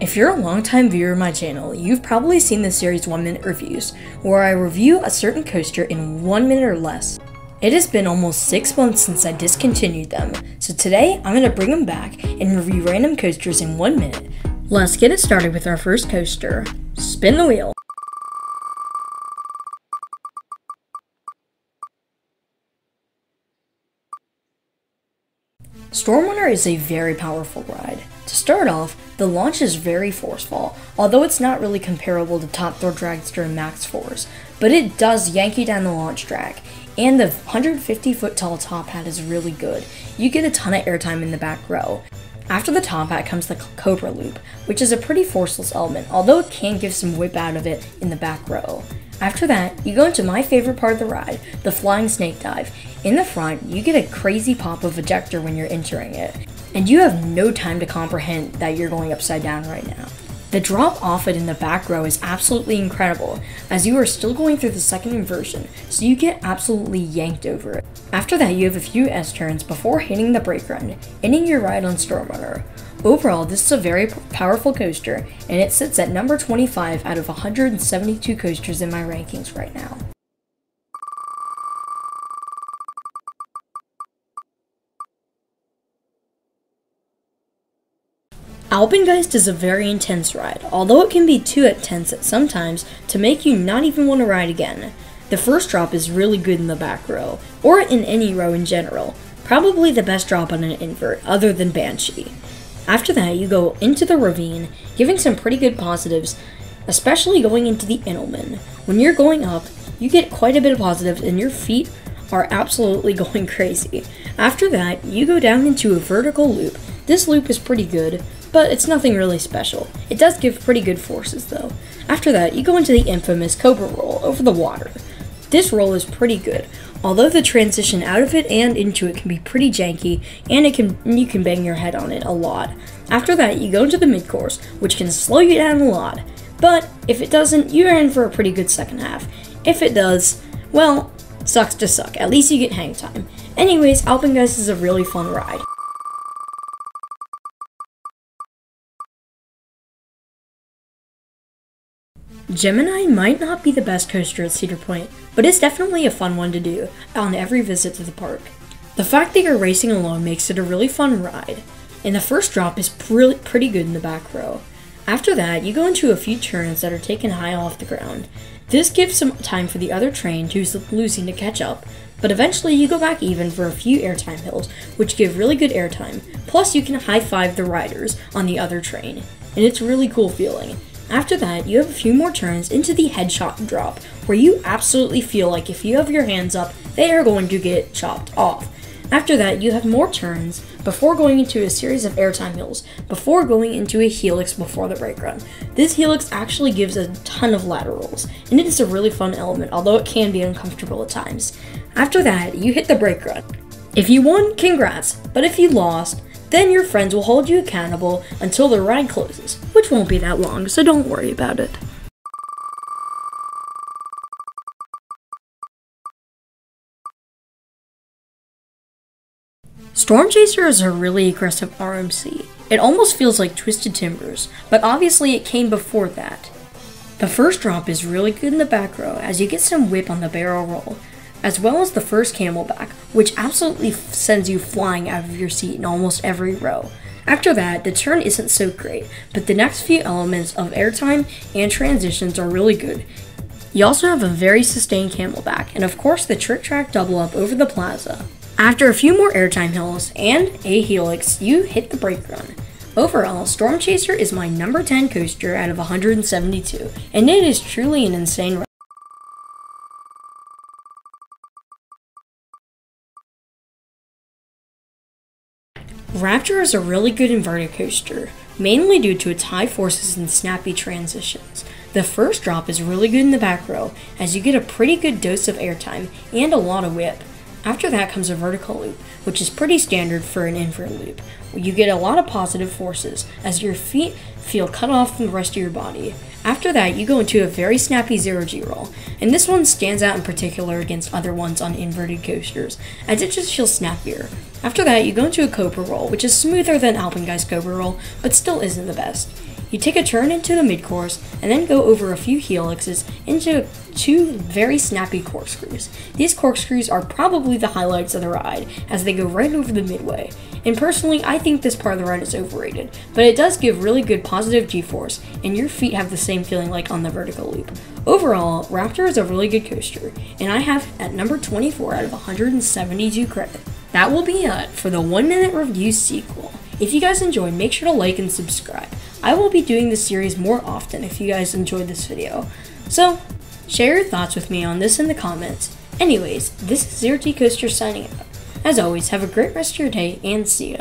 If you're a longtime viewer of my channel, you've probably seen the series 1 Minute Reviews, where I review a certain coaster in 1 minute or less. It has been almost 6 months since I discontinued them, so today I'm going to bring them back and review random coasters in 1 minute. Let's get it started with our first coaster. Spin the wheel. Stormrunner is a very powerful ride. To start off, the launch is very forceful, although it's not really comparable to Top Thrill Dragster and Max Force, but it does yank you down the launch track, and the 150-foot tall top hat is really good. You get a ton of airtime in the back row. After the top hat comes the Cobra Loop, which is a pretty forceless element, although it can give some whip out of it in the back row. After that, you go into my favorite part of the ride, the Flying Snake Dive. In the front, you get a crazy pop of ejector when you're entering it, and you have no time to comprehend that you're going upside down right now. The drop off it in the back row is absolutely incredible, as you are still going through the second inversion, so you get absolutely yanked over it. After that, you have a few S-turns before hitting the brake run, ending your ride on Stormrunner. Overall, this is a very powerful coaster, and it sits at number 25 out of 172 coasters in my rankings right now. Alpengeist is a very intense ride, although it can be too intense at sometimes to make you not even want to ride again. The first drop is really good in the back row, or in any row in general, probably the best drop on an invert other than Banshee. After that, you go into the ravine, giving some pretty good positives, especially going into the Engelman. When you're going up, you get quite a bit of positives and your feet are absolutely going crazy. After that, you go down into a vertical loop. This loop is pretty good, but it's nothing really special. It does give pretty good forces though. After that, you go into the infamous Cobra roll over the water. This roll is pretty good, although the transition out of it and into it can be pretty janky, and you can bang your head on it a lot. After that, you go into the mid-course, which can slow you down a lot, but if it doesn't, you're in for a pretty good second half. If it does, well, sucks to suck. At least you get hang time. Anyways, Alpengeist is a really fun ride. Gemini might not be the best coaster at Cedar Point, but it's definitely a fun one to do on every visit to the park. The fact that you're racing alone makes it a really fun ride, and the first drop is pretty good in the back row. After that, you go into a few turns that are taken high off the ground. This gives some time for the other train who's losing to catch up, but eventually you go back even for a few airtime hills, which give really good airtime, plus you can high-five the riders on the other train, and it's a really cool feeling. After that, you have a few more turns into the headshot drop, where you absolutely feel like if you have your hands up, they are going to get chopped off. After that, you have more turns before going into a series of airtime hills, before going into a helix before the brake run. This helix actually gives a ton of laterals, and it is a really fun element, although it can be uncomfortable at times. After that, you hit the brake run. If you won, congrats, but if you lost, then your friends will hold you accountable until the ride closes, which won't be that long, so don't worry about it. Storm Chaser is a really aggressive RMC. It almost feels like Twisted Timbers, but obviously it came before that. The first drop is really good in the back row as you get some whip on the barrel roll, as well as the first camelback, which absolutely sends you flying out of your seat in almost every row. After that, the turn isn't so great, but the next few elements of airtime and transitions are really good. You also have a very sustained camelback, and of course the trick track double up over the plaza. After a few more airtime hills and a helix, you hit the brake run. Overall, Storm Chaser is my number 10 coaster out of 172, and it is truly an insane ride. Raptor is a really good inverted coaster, mainly due to its high forces and snappy transitions. The first drop is really good in the back row, as you get a pretty good dose of airtime and a lot of whip. After that comes a vertical loop, which is pretty standard for an invert loop. You get a lot of positive forces, as your feet feel cut off from the rest of your body. After that, you go into a very snappy 0G roll, and this one stands out in particular against other ones on inverted coasters, as it just feels snappier. After that, you go into a Cobra roll, which is smoother than Alpengeist Cobra roll, but still isn't the best. You take a turn into the mid-course, and then go over a few helixes into 2 very snappy corkscrews. These corkscrews are probably the highlights of the ride, as they go right over the midway. And personally, I think this part of the ride is overrated, but it does give really good positive G-force, and your feet have the same feeling like on the vertical loop. Overall, Raptor is a really good coaster, and I have it at number 24 out of 172 credit. That will be it for the 1 Minute Review sequel. If you guys enjoyed, make sure to like and subscribe. I will be doing this series more often if you guys enjoyed this video. So, share your thoughts with me on this in the comments. Anyways, this is Zero T Coaster signing out. As always, have a great rest of your day and see ya.